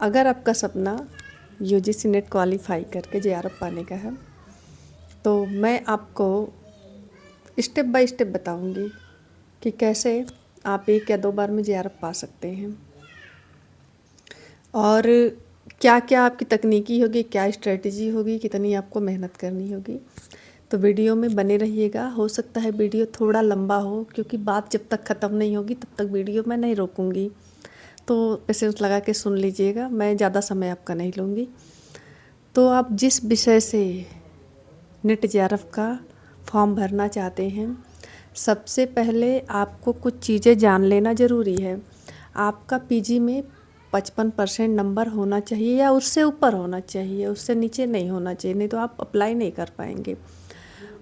अगर आपका सपना यूजीसी नेट क्वालिफाई करके जेआरएफ पाने का है तो मैं आपको स्टेप बाय स्टेप बताऊंगी कि कैसे आप 1 या 2 बार में जेआरएफ पा सकते हैं और क्या क्या आपकी तकनीकी होगी, क्या स्ट्रेटजी होगी, कितनी आपको मेहनत करनी होगी। तो वीडियो में बने रहिएगा। हो सकता है वीडियो थोड़ा लंबा हो क्योंकि बात जब तक ख़त्म नहीं होगी तब तक वीडियो मैं नहीं रोकूंगी, तो पेशेंस लगा के सुन लीजिएगा। मैं ज़्यादा समय आपका नहीं लूँगी। तो आप जिस विषय से नेट जेआरएफ का फॉर्म भरना चाहते हैं, सबसे पहले आपको कुछ चीज़ें जान लेना ज़रूरी है। आपका पीजी में 55% नंबर होना चाहिए या उससे ऊपर होना चाहिए, उससे नीचे नहीं होना चाहिए, नहीं तो आप अप्लाई नहीं कर पाएंगे।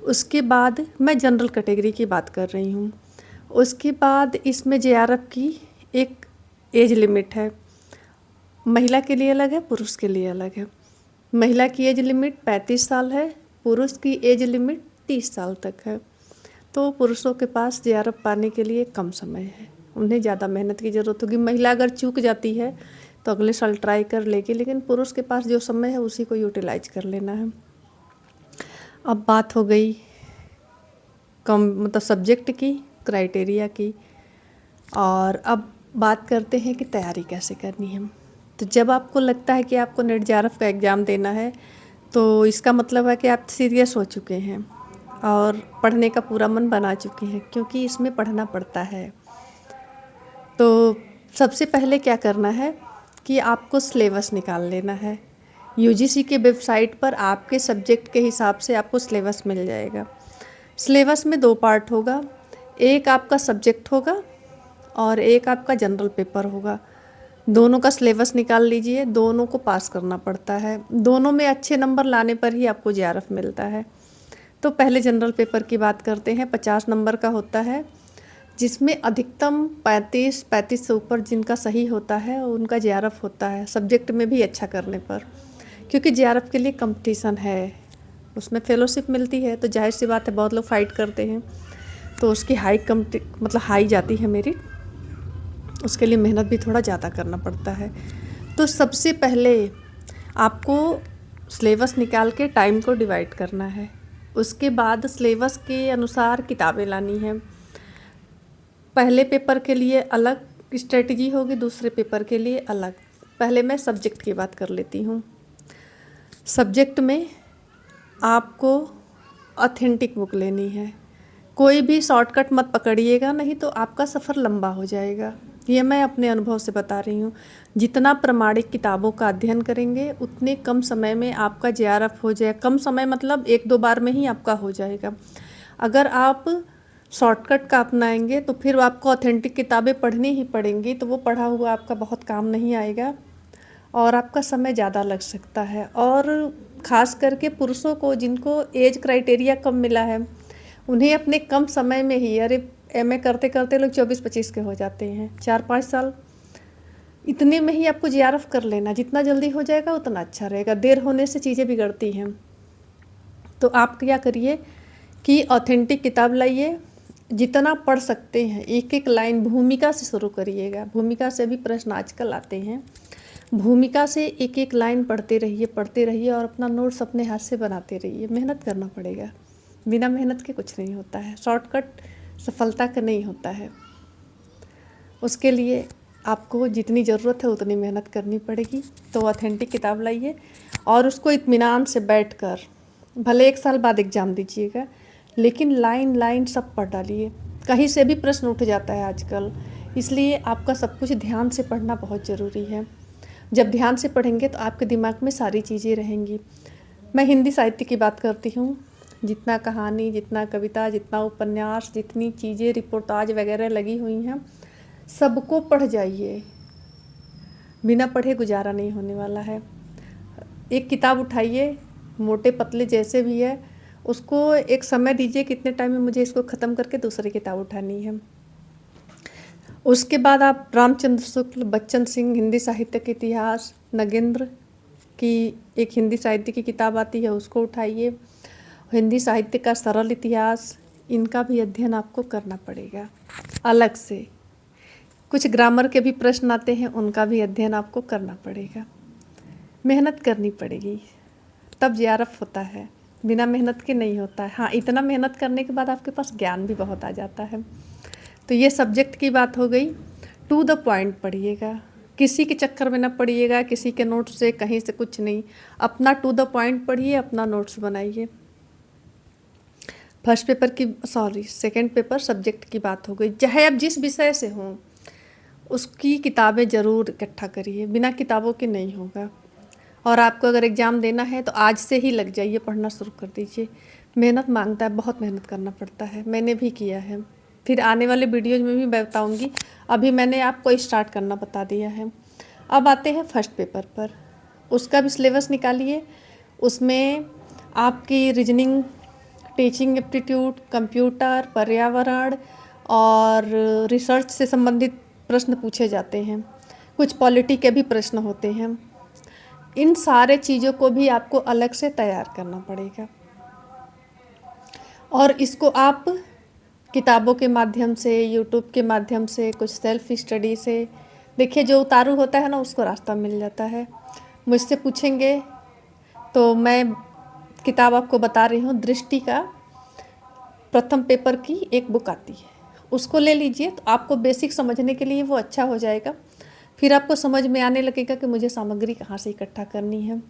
उसके बाद मैं जनरल कैटेगरी की बात कर रही हूँ। उसके बाद इसमें जेआरएफ की एक एज लिमिट है। महिला के लिए अलग है, पुरुष के लिए अलग है। महिला की एज लिमिट 35 साल है, पुरुष की एज लिमिट 30 साल तक है। तो पुरुषों के पास जेआरएफ पाने के लिए कम समय है, उन्हें ज़्यादा मेहनत की ज़रूरत होगी। महिला अगर चूक जाती है तो अगले साल ट्राई कर लेगी, लेकिन पुरुष के पास जो समय है उसी को यूटिलाइज कर लेना है। अब बात हो गई मतलब सब्जेक्ट की, क्राइटेरिया की, और अब बात करते हैं कि तैयारी कैसे करनी है। तो जब आपको लगता है कि आपको नेट जेआरएफ का एग्ज़ाम देना है तो इसका मतलब है कि आप सीरियस हो चुके हैं और पढ़ने का पूरा मन बना चुके हैं, क्योंकि इसमें पढ़ना पड़ता है। तो सबसे पहले क्या करना है कि आपको सिलेबस निकाल लेना है। यूजीसी के वेबसाइट पर आपके सब्जेक्ट के हिसाब से आपको सिलेबस मिल जाएगा। सिलेबस में 2 पार्ट होगा, एक आपका सब्जेक्ट होगा और एक आपका जनरल पेपर होगा। दोनों का सिलेबस निकाल लीजिए, दोनों को पास करना पड़ता है। दोनों में अच्छे नंबर लाने पर ही आपको जेआरएफ मिलता है। तो पहले जनरल पेपर की बात करते हैं। 50 नंबर का होता है, जिसमें अधिकतम 35 से ऊपर जिनका सही होता है उनका जेआरएफ होता है, सब्जेक्ट में भी अच्छा करने पर। क्योंकि जेआरएफ के लिए कंपटीशन है, उसमें फेलोशिप मिलती है, तो जाहिर सी बात है बहुत लोग फाइट करते हैं, तो उसकी हाई जाती है मेरिट। उसके लिए मेहनत भी थोड़ा ज़्यादा करना पड़ता है। तो सबसे पहले आपको सिलेबस निकाल के टाइम को डिवाइड करना है। उसके बाद सिलेबस के अनुसार किताबें लानी है। पहले पेपर के लिए अलग स्ट्रेटजी होगी, दूसरे पेपर के लिए अलग। पहले मैं सब्जेक्ट की बात कर लेती हूँ। सब्जेक्ट में आपको ऑथेंटिक बुक लेनी है। कोई भी शॉर्टकट मत पकड़िएगा, नहीं तो आपका सफ़र लंबा हो जाएगा। ये मैं अपने अनुभव से बता रही हूँ। जितना प्रमाणिक किताबों का अध्ययन करेंगे उतने कम समय में आपका जेआरएफ हो जाएगा। कम समय मतलब 1-2 बार में ही आपका हो जाएगा। अगर आप शॉर्टकट का अपनाएंगे तो फिर आपको ऑथेंटिक किताबें पढ़नी ही पड़ेंगी, तो वो पढ़ा हुआ आपका बहुत काम नहीं आएगा और आपका समय ज़्यादा लग सकता है। और ख़ास करके पुरुषों को, जिनको एज क्राइटेरिया कम मिला है, उन्हें अपने कम समय में ही, अरे एमए करते करते लोग 24-25 के हो जाते हैं, 4-5 साल, इतने में ही आपको जेआरएफ कर लेना। जितना जल्दी हो जाएगा उतना अच्छा रहेगा, देर होने से चीज़ें बिगड़ती हैं। तो आप क्या करिए कि ऑथेंटिक किताब लाइए, जितना पढ़ सकते हैं, एक एक लाइन भूमिका से शुरू करिएगा। भूमिका से भी प्रश्न आजकल आते हैं। भूमिका से एक एक लाइन पढ़ते रहिए और अपना नोट्स अपने हाथ से बनाते रहिए। मेहनत करना पड़ेगा, बिना मेहनत के कुछ नहीं होता है। शॉर्टकट सफलता का नहीं होता है। उसके लिए आपको जितनी ज़रूरत है उतनी मेहनत करनी पड़ेगी। तो ऑथेंटिक किताब लाइए और उसको इत्मीनान से बैठकर, भले 1 साल बाद एग्ज़ाम दीजिएगा, लेकिन लाइन लाइन सब पढ़ डालिए। कहीं से भी प्रश्न उठ जाता है आजकल, इसलिए आपका सब कुछ ध्यान से पढ़ना बहुत ज़रूरी है। जब ध्यान से पढ़ेंगे तो आपके दिमाग में सारी चीज़ें रहेंगी। मैं हिंदी साहित्य की बात करती हूँ। जितना कहानी, जितना कविता, जितना उपन्यास, जितनी चीज़ें रिपोर्टाज वगैरह लगी हुई हैं, सबको पढ़ जाइए। बिना पढ़े गुजारा नहीं होने वाला है। एक किताब उठाइए, मोटे पतले जैसे भी है, उसको एक समय दीजिए, कितने टाइम में मुझे इसको ख़त्म करके दूसरी किताब उठानी है। उसके बाद आप रामचंद्र शुक्ल, बच्चन सिंह, हिंदी साहित्य के इतिहास, नगेंद्र की एक हिंदी साहित्य की किताब आती है, उसको उठाइए। हिंदी साहित्य का सरल इतिहास, इनका भी अध्ययन आपको करना पड़ेगा अलग से। कुछ ग्रामर के भी प्रश्न आते हैं, उनका भी अध्ययन आपको करना पड़ेगा, मेहनत करनी पड़ेगी, तब जेआरएफ होता है। बिना मेहनत के नहीं होता है। हाँ, इतना मेहनत करने के बाद आपके पास ज्ञान भी बहुत आ जाता है। तो ये सब्जेक्ट की बात हो गई। टू द पॉइंट पढ़िएगा, किसी के चक्कर में ना पढ़िएगा, किसी के नोट्स से कहीं से कुछ नहीं, अपना टू द पॉइंट पढ़िए, अपना नोट्स बनाइए। फर्स्ट पेपर की सेकंड पेपर सब्जेक्ट की बात हो गई। चाहे आप जिस विषय से हों, उसकी किताबें ज़रूर इकट्ठा करिए, बिना किताबों के नहीं होगा। और आपको अगर एग्ज़ाम देना है तो आज से ही लग जाइए, पढ़ना शुरू कर दीजिए। मेहनत मांगता है, बहुत मेहनत करना पड़ता है, मैंने भी किया है, फिर आने वाले वीडियोज़ में भी बताऊंगी। अभी मैंने आपको स्टार्ट करना बता दिया है। अब आते हैं फर्स्ट पेपर पर, उसका भी सिलेबस निकालिए। उसमें आपकी रीजनिंग, टीचिंग एप्टीट्यूड, कंप्यूटर, पर्यावरण और रिसर्च से संबंधित प्रश्न पूछे जाते हैं। कुछ पॉलिटी के भी प्रश्न होते हैं। इन सारे चीज़ों को भी आपको अलग से तैयार करना पड़ेगा, और इसको आप किताबों के माध्यम से, यूट्यूब के माध्यम से, कुछ सेल्फ स्टडी से देखिए। जो उतारू होता है ना, उसको रास्ता मिल जाता है। मुझसे पूछेंगे तो मैं किताब आपको बता रही हूँ, दृष्टि का प्रथम पेपर की एक बुक आती है, उसको ले लीजिए। तो आपको बेसिक समझने के लिए वो अच्छा हो जाएगा। फिर आपको समझ में आने लगेगा कि मुझे सामग्री कहाँ से इकट्ठा करनी है।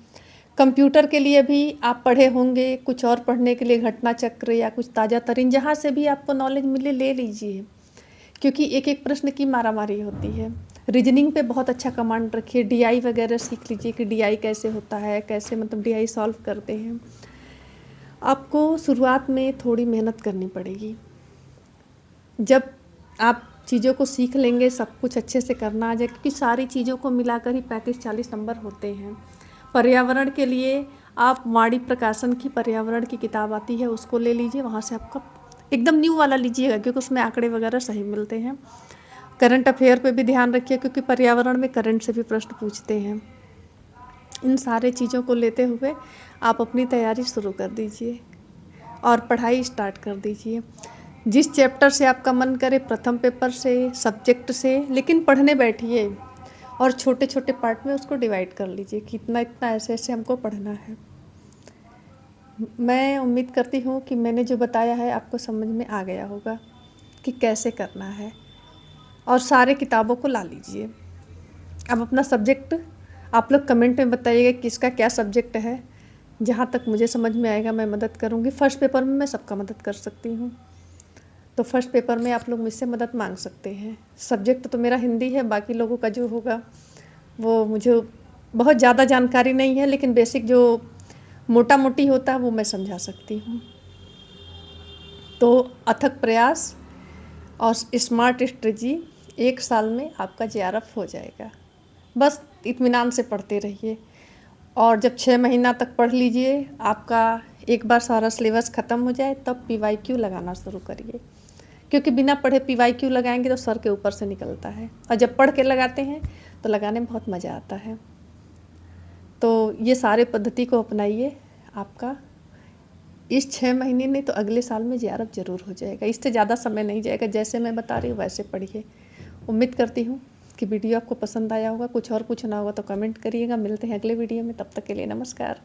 कंप्यूटर के लिए भी आप पढ़े होंगे, कुछ और पढ़ने के लिए घटना चक्र या कुछ ताज़ा तरीन, जहाँ से भी आपको नॉलेज मिले ले लीजिए, क्योंकि एक एक प्रश्न की मारामारी होती है। रीजनिंग पे बहुत अच्छा कमांड रखिए, डीआई वगैरह सीख लीजिए कि डीआई कैसे होता है, कैसे मतलब डीआई सॉल्व करते हैं। आपको शुरुआत में थोड़ी मेहनत करनी पड़ेगी। जब आप चीज़ों को सीख लेंगे, सब कुछ अच्छे से करना आ जाए, क्योंकि सारी चीज़ों को मिलाकर ही 35-40 नंबर होते हैं। पर्यावरण के लिए आप वाणी प्रकाशन की पर्यावरण की किताब आती है, उसको ले लीजिए। वहाँ से आपका एकदम न्यू वाला लीजिएगा, क्योंकि उसमें आंकड़े वगैरह सही मिलते हैं। करंट अफेयर पे भी ध्यान रखिए, क्योंकि पर्यावरण में करंट से भी प्रश्न पूछते हैं। इन सारे चीज़ों को लेते हुए आप अपनी तैयारी शुरू कर दीजिए और पढ़ाई स्टार्ट कर दीजिए। जिस चैप्टर से आपका मन करे, प्रथम पेपर से, सब्जेक्ट से, लेकिन पढ़ने बैठिए और छोटे छोटे पार्ट में उसको डिवाइड कर लीजिए कि इतना इतना ऐसे ऐसे हमको पढ़ना है। मैं उम्मीद करती हूँ कि मैंने जो बताया है आपको समझ में आ गया होगा कि कैसे करना है, और सारे किताबों को ला लीजिए। अब अपना सब्जेक्ट आप लोग कमेंट में बताइएगा किसका क्या सब्जेक्ट है। जहाँ तक मुझे समझ में आएगा मैं मदद करूँगी। फर्स्ट पेपर में मैं सबका मदद कर सकती हूँ, तो फर्स्ट पेपर में आप लोग मुझसे मदद मांग सकते हैं। सब्जेक्ट तो मेरा हिंदी है, बाकी लोगों का जो होगा वो मुझे बहुत ज़्यादा जानकारी नहीं है, लेकिन बेसिक जो मोटा मोटी होता है वो मैं समझा सकती हूँ। तो अथक प्रयास और स्मार्ट स्ट्रेटजी, 1 साल में आपका जेआरएफ हो जाएगा। बस इत्मीनान से पढ़ते रहिए, और जब 6 महीना तक पढ़ लीजिए, आपका एक बार सारा सिलेबस ख़त्म हो जाए, तब पीवाईक्यू लगाना शुरू करिए। क्योंकि बिना पढ़े पीवाईक्यू लगाएंगे तो सर के ऊपर से निकलता है, और जब पढ़ के लगाते हैं तो लगाने में बहुत मज़ा आता है। तो ये सारे पद्धति को अपनाइए। आपका इस 6 महीने नहीं तो अगले साल में जेआरएफ ज़रूर हो जाएगा। इससे ज़्यादा समय नहीं जाएगा, जैसे मैं बता रही हूँ वैसे पढ़िए। उम्मीद करती हूँ कि वीडियो आपको पसंद आया होगा। कुछ और पूछना होगा तो कमेंट करिएगा। मिलते हैं अगले वीडियो में, तब तक के लिए नमस्कार।